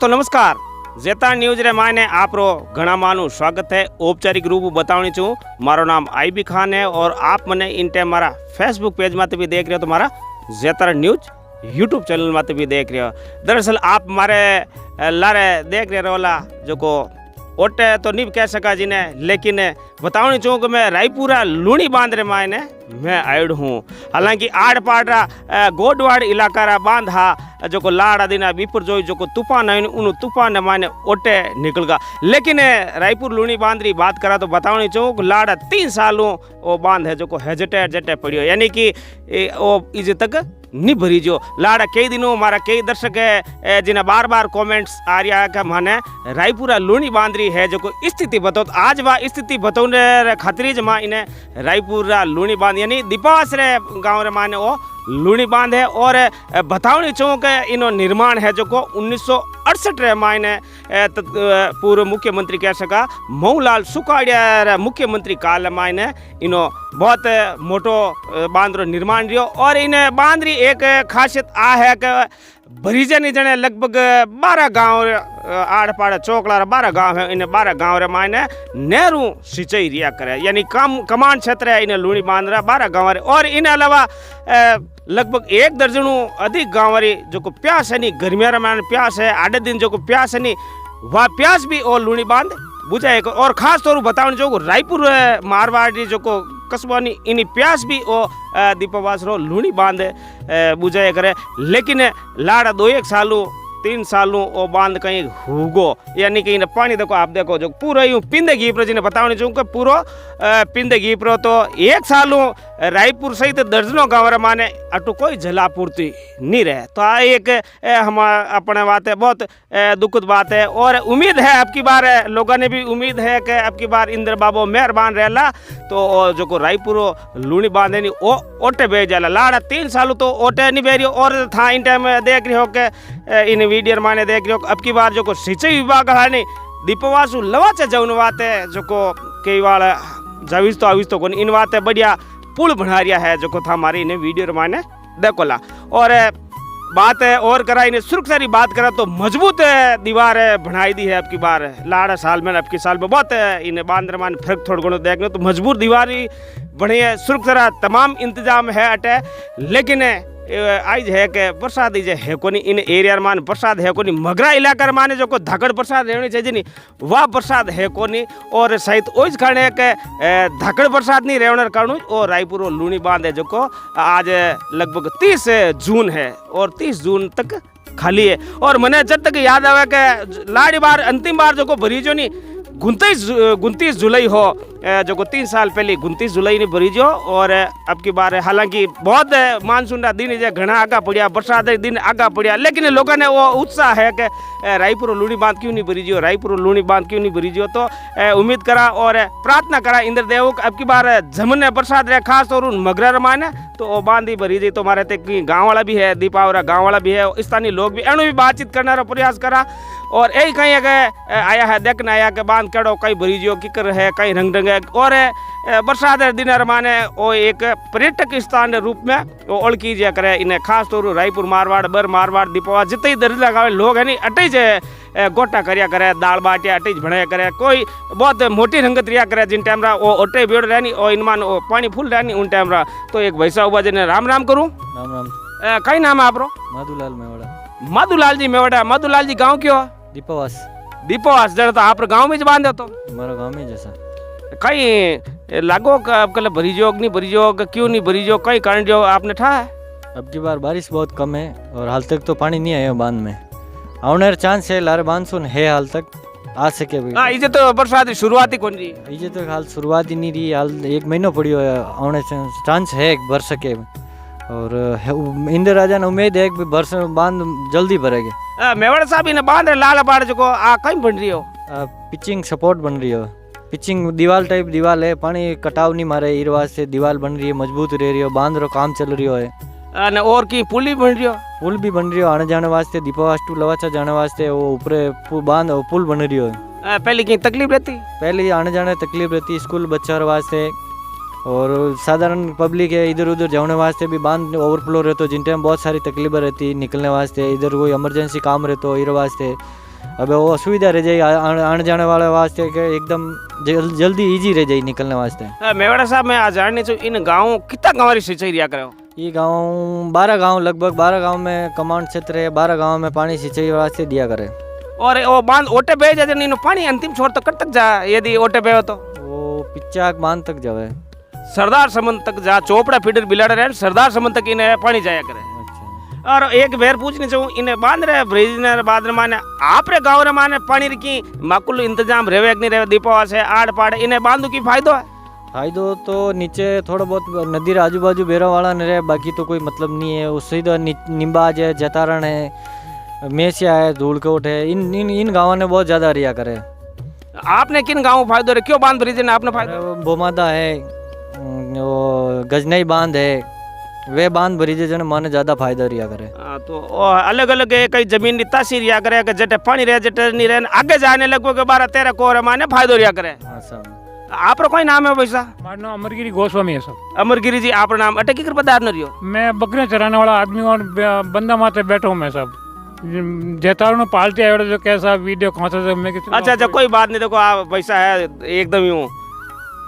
दोस्तों नमस्कार। जेता न्यूज रे मायने आपरो घना मानु स्वागत है। औपचारिक रूप बतावनी छू मारो नाम आईबी खान है और आप मने इन टाइम मारा फेसबुक पेज माते भी देख रहे हो तो मारा जेता न्यूज यूट्यूब चैनल माते भी देख रहे हो। दरअसल आप मारे लारे देख रहे रोला जो को ओटे तो नहीं कह सका जिने, लेकिन बतावनी चाहूँ कि मैं रायपुरा लूणी बांध रे मायने मैं आयड हूँ। हालांकि आड़ पाड़ा गोडवाड़ इलाका रा बांध हा जो को लाड़ा दिना बीपुर जो को तूफान है उन तूफान मायने ओटे निकल गा। लेकिन रायपुर लूणी बांध री बात करा तो बतावनी चाहूँ कि लाड़ा 3 सालों वो बांध है जो को हेजटे पड़ियो, यानी कि वो इज तक नहीं भरी जो लाड़ा। कई दिनों हमारा कई दर्शक है जिन्हें बार बार कमेंट्स आ रहा है कि माने रायपुरा लूणी बांध रही है जो को स्थिति बताओ। तो आज वह स्थिति बताने खातिर जमा इन्हें रायपुरा लूणी बांध यानी दीपावास रे गाँव रे माने वो लूणी बांध है। और बतावनी चाहूँ कि इनो निर्माण है जो को 1968 रे मायने पूर्व मुख्यमंत्री कह सका मऊलाल सुखाड़िया मुख्यमंत्री काल मायने इनो बहुत मोटो बांध रो निर्माण रियो। और इन्हें बांध री एक खासियत आ है कि भरीजन जने लगभग 12 गांव आड़ पाड़ चौकला 12 गांव है। इन 12 गांव रे मायने नेहरू सिंचाई रिया करे, यानी कमान क्षेत्र है इन्हें लूणी बांध रहा 12 गांव रे। और इन अलावा लगभग 1 दर्जनों अधिक गांव रे जो को प्यास है नी गर्मिया रे मायने प्यास है आधे दिन जो को प्यास है नी वह प्यास भी और लूणी बांध बुझाए। और खास तौर बताने जो रायपुर मारवाड़ी जो को कस्बानी इन प्यास भी ओ दीपावास रो लूणी बांध बुझाए करे। लेकिन लाड़ा 2-1 सालों 3 सालों वो बांध कहीं हुगो, यानी कि इन पानी देखो आप देखो जो पूरा यूँ पिंदे घी पर जिन्हें बताने चाहूँ पूरा पिंदे घी पर तो 1 सालों रायपुर सहित दर्जनों गाँव रे माने अटू कोई जलापूर्ति नहीं रहे। तो आ एक हम अपने बात है बहुत दुखद बात है। और उम्मीद है अब की बार लोगों ने भी उम्मीद है कि अब की बार इंद्र बाबू मेहरबान रहला तो जो को रायपुर लूणी बांधे नहीं ओ ओटे भेज जाला। लाड़ा 3 सालों तो ओटे नहीं भेजियो। और था इन टाइम देख रहे हो कि इन वीडियो माने देख रहे हो अब की बार जो को सिंचाई विभाग है नहीं दीपवासु लवाचे जौन बात है जो को कई बार जाविस तो कौन इन बात बढ़िया पुल बना रिया है जो को था हमारी इन्हें वीडियो माने देखोला। और बात है और करा इन्हें सुरक्षा की बात करा तो मजबूत दीवार बनाई दी है अब की बार लाड़ा साल में अब की साल में बहुत इन्हें बांध मान फर्क थोड़ा गुणों देखने तो मजबूत दीवार ही बनी है। सुरक्षा तमाम इंतजाम है अटे, लेकिन आज है कि प्रसाद है कोनी इन एरिया मान प्रसाद है कोनी मगरा इलाका माने जो को धाकड़ प्रसाद रहनी चाहिए नहीं वह प्रसाद है कोनी। और सहित ओज कारण है कि धाकड़ प्रसाद नहीं रहने कारण और रायपुर लूणी बांध है जो को आज लगभग 30 जून है और 30 जून तक खाली है। और मैंने जब तक याद आवे कि लाड़ी बार अंतिम बार जो को भरी जो नहीं 29 जुलाई हो जो को 3 साल पहले 29 जुलाई ने भरी जो। और अब की बार हालांकि बहुत मानसून का दिन है घना आगा पड़ा बरसात दिन आगा पड़ा, लेकिन लोगों ने वो उत्साह है कि रायपुर लूणी बांध क्यों नहीं भरी जो रायपुर लूणी बांध क्यों नहीं भरी जो। तो उम्मीद करा और प्रार्थना करा इंद्र देव अब की बार जमन बरसात रहे खास तौर मगरा माने तो वो बांध ही भरी जी। तो हमारे तक गाँव वाला भी है दीपावरा गाँव वाला भी है स्थानीय लोग भी एनु भी बातचीत करने का प्रयास करा। और यही कहीं आया है देखना आया कि बांध कड़ो कहीं भरी जो किकर है कहीं रंग रंग है। और बरसात दिन माने वो एक पर्यटक स्थान रूप में वो ओळखी जा करे इन्हें खास तौर रायपुर मारवाड़ बर मारवाड़ दीपावास जितने ही दर्जा गाँव लोग है नहीं अटे गोटा करिया करे दाल बाटिया अटे बनाया करे कोई बहुत मोटी रंगत रिया करे जिन टाइम वो ओटे बेड़ रहनी और इनमान पानी फूल रहनी उन टाइम रहा। तो एक भैसा हुआ जिन्हें राम राम करूँ राम राम। कई नाम है आपरो? माधुलाल मेवाड़ा। माधुलाल जी मेवाड़ा। माधुलाल जी गाँव क्यों? दीपावास जरा तो आप गाँव में बांधे तो हमारा गाँव में जैसा कहीं लागो कल भरी जोग नहीं भरी जोग क्यों नहीं भरी जो कहीं कारण जो आपने ठा है? अब की बार बारिश बहुत कम है और हाल तक तो पानी नहीं आया बांध में आने चांस है लारे मानसून है हाल तक आ सके भी। हाँ इजे तो बरसात शुरुआत ही कौन रही इजे तो हाल शुरुआत ही नहीं रही हाल 1 महीना पड़ियो है आने चांस है भर सके। और इंद्र राजा ने उम्मीद है कि बरस बांध जल्दी भरेगे। मेवाड़ साहब ने बांध लाल बाड़ जो आ कहीं बन रही हो पिचिंग सपोर्ट बन रही हो पिचिंग दीवार टाइप दीवार है पानी कटाव नहीं मारे इर वास्ते दीवार बन रही है मजबूत रह रही हो बांध रो काम चल रही है। और की पुल भी बन रही हो? पुल भी बन रही हो आने जाने वास्ते दीपावास टू लवाचा जाने वास्ते वो ऊपर बांध पुल बन रही हो। पहले की तकलीफ रहती? पहले आने जाने तकलीफ रहती स्कूल बच्चा वास्ते और साधारण पब्लिक है इधर उधर जाने वास्ते भी बांध ओवरफ्लो रहते जिन टाइम बहुत सारी तकलीफें रहती निकलने वास्ते इधर कोई इमरजेंसी काम रहते इर वास्ते अब वो सुविधा रह जाए आने जाने वाले वास्ते के एकदम जल्दी इजी रह जाए निकलने वास्ते। मेवाड़ा साहब मैं आज जाननी चाहिए इन गाँव कितना गाँव री सिंचाई रिया करे हो? ये गांव 12 गांव लगभग 12 गांव में कमांड क्षेत्र है, 12 गांव में पानी सिंचाई वास्ते दिया करे। और वो बांध ओटे बह जाते नहीं पानी अंतिम छोर तो कट तक जा यदि ओटे बह हो तो वो पिच्चाक बांध तक जावे, सरदार समन तक जा चोपड़ा फीडर बिलाड़ रहे सरदार समन तक इन्हें पानी जाया करे। अच्छा। और एक बेर पूछनी चाहूँ इन्हें बांध रहे ब्रिज ने बाद माने आपरे गाँव रे माने पानी की माकुल इंतजाम रेवे नहीं रेवे दीपावास है आड़ पाड़ इन्हें बांधू की फायदो है? फायदो तो नीचे थोड़ा बहुत नदी रे आजू बाजू बेरा वाला ने रहे, बाकी तो कोई मतलब नहीं है। उससे तो निम्बाज है, जतारण है, मेसिया है, धूलकोट है, इन गाँवों ने बहुत ज़्यादा रिया करे। आपने किन गाँव फायदो रे क्यों बांध ब्रिज ने आपने फायदो? बोमादा है, वो गजनई बांध है, वे बांध ब्रिज जन माने ज़्यादा फायदा रिया करे। तो अलग अलग कई जमीन तासी रिया करे जटे पानी रहे जटे नहीं रहे आगे जाने लगभग 12-13 कोर माने फायदो रिया करे। आप कोई नाम है पैसा? मारो नाम अमरगिरी गोस्वामी है सब। अमरगिरी जी आप नाम अटकी कर पदार न रियो? मैं बकरियां चराने वाला आदमी और बंदा माते बैठा हूँ मैं सब जेतारू पालते आए जो कैसा वीडियो कौन सा मैं अच्छा कोई बात नहीं। देखो आप पैसा है एकदम यूं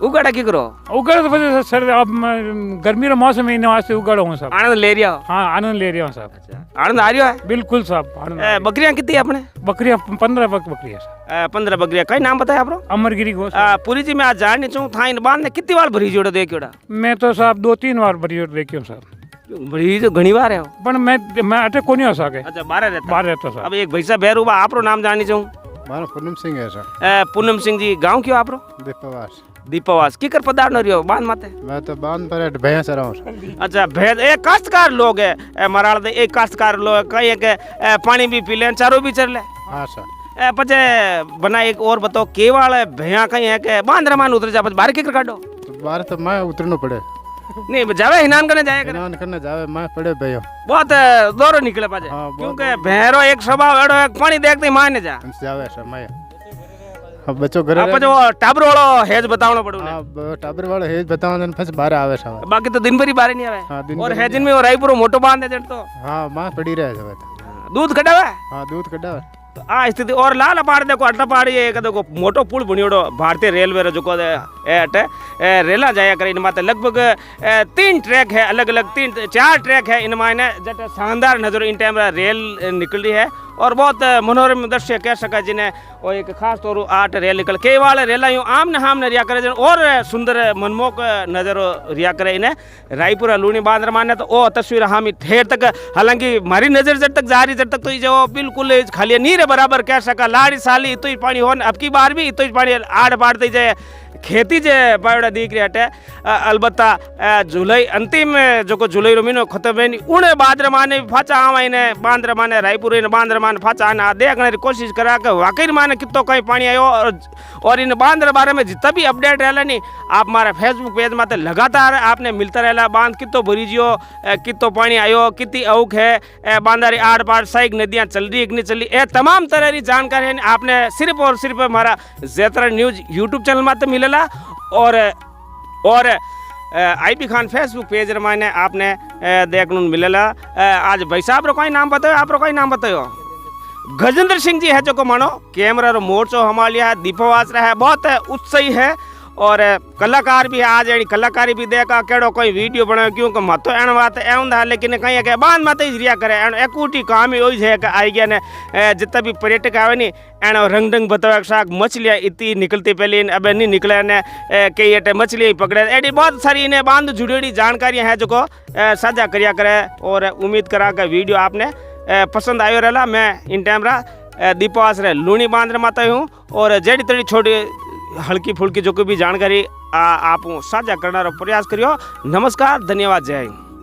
उगड़ा की करो उगड़ तो वजह से सर अब गर्मी रो मौसम इन वास्ते उगड़ा हूँ सब। आनंद ले रिया? हाँ आनंद ले रहा हूँ सब। अच्छा आनंद आ रही है? बिल्कुल सब आनंद। बकरियां कितनी अपने? बकरियां 15 बकरियां। 15 बकरियां कई नाम बताया आप? अमरगिरी गोस्वामी। पूरी जी मैं आज जाननी चाहूँ था इन बांध ने कितनी बार भरी जोड़ो देखियोड़ा? मैं तो साहब 2-3 बार भरी देखी हूँ सब। भरी तो घनी बार है पर मैं अटे को नहीं हो सके। अच्छा बाहर रहता सर। अब एक भैसा बैरूबा आपरो नाम जाननी चाहूँ? मारो पूनम सिंह है सर। पूनम सिंह जी गाँव क्यों आपरो? दीपावास। दीपावास की कर पदार न रियो बांध माते? मैं तो बांध पर भैंस रहा हूँ। अच्छा भैंस एक काश्तकार लोग है मराड़ दे एक काश्तकार लोग कई एक पानी भी पी ले चारों भी चर ले। हाँ सर। पचे बना एक और बताओ केवल भैया कहीं है के बांध रमान उतर जा बाहर की कर काटो? तो बाहर तो मैं उतरना पड़े। नहीं जावे हिनान करने जाए कर हिनान करने जावे मैं पड़े भैया बहुत दौरो निकले पाजे। हाँ, क्योंकि भैरो एक स्वभाव एड़ो एक पानी देखते ही माने जा जावे सर मैं। अब बच्चों घर आप जो टाबर वालो हेज बतावनो पड़ू ने। हां टाबर वालो हेज बतावन ने फिर बाहर आवे सर। बाकी तो दिन भर ही बाहर नहीं आवे। हां दिन और हेजिन में वो रायपुर मोटो बांध दे तो। हां मां पड़ी रहे सब। दूध कटावे? हां दूध कटावे। तो आ स्थिति और लाल पाड़ देखो अट्टा पाड़ी एक देखो मोटो पुल बनियोड़ो भारतीय रेलवे रो जो एट रेला जाया करे इन माते लगभग 3 ट्रैक है अलग अलग 3-4 ट्रैक है इन मायने जट शानदार नजर इन टाइम रेल निकल रही है और बहुत मनोरम दृश्य कह सका जिन्हें और एक खास तौर आठ रेल निकल केवल रेला यूँ आमने सामने रिया करे और सुंदर मनमोहक नजर रिया करे इन्हें रायपुर लूणी बांध माने तो ओ तस्वीर हम ठेर तक हालांकि मारी नजर जब तक जा रही जब तक तो जो बिल्कुल खाली नीरे बराबर कह सका लाड़ी साली इतो ही पानी हो अब की बार भी इतो ही पानी आड़ बाढ़ते जाए खेती जे बायोड़ा दीख रही हटे अलबत्ता जुलाई अंतिम जो जुलाई रो महीनो खत्म है उन्हें बांध माने फाचा आवा इन्हें बांध माने रायपुर इन बांध माने फाचा आना देखने की कोशिश करा के वाकई माने कितो कहीं पानी आयो और इन बांध बारे में जितना भी अपडेट रहला नहीं आप हमारे फेसबुक पेज में लगातार आपने मिलता रहला बांध कितो भरी जियो कितो पानी आयो कितनी औख है बांधारी आड़ पाड़ साइक नदियाँ चल रही कि नहीं चल रही तमाम तरह की जानकारी आपने सिर्फ और सिर्फ हमारा ज़ेतरा न्यूज़ यूट्यूब चैनल में मिलेला और आईबी खान फेसबुक पेज माने आपने देखने मिलेला। आज भाई साहब रो कोई नाम बताओ आप कोई नाम बताओ? गजेंद्र सिंह जी है जो को मानो कैमरा रो मोर्चो हमालिया है दीपावास रहा है बहुत उत्साही है और कलाकार भी आज यानी कलाकारी भी देखा केड़ो कोई वीडियो बनाओ क्योंकि मत एण बात एवं था लेकिन कहीं के बांध मत रिया करे एण एकूटी काम ही वही है कि आई गया ने जितना भी पर्यटक आवे नी एण रंग ढंग बताओ शाक मछलियाँ इतनी निकलती पहले अब नहीं निकले ने कई अटे मछलियाँ पकड़े एडी बहुत सारी इन्हें बांध जुड़ेड़ी जानकारियाँ है जो को साझा करिया करे और उम्मीद करा कि वीडियो आपने पसंद आयो रहला। मैं इन टाइम रहा दीपावास रे लूणी बांध माता हूँ और जेडी तेड़ी छोटी हल्की फुल्की जो कोई भी जानकारी आप साझा करने प्रयास करियो। नमस्कार धन्यवाद जय हिंद।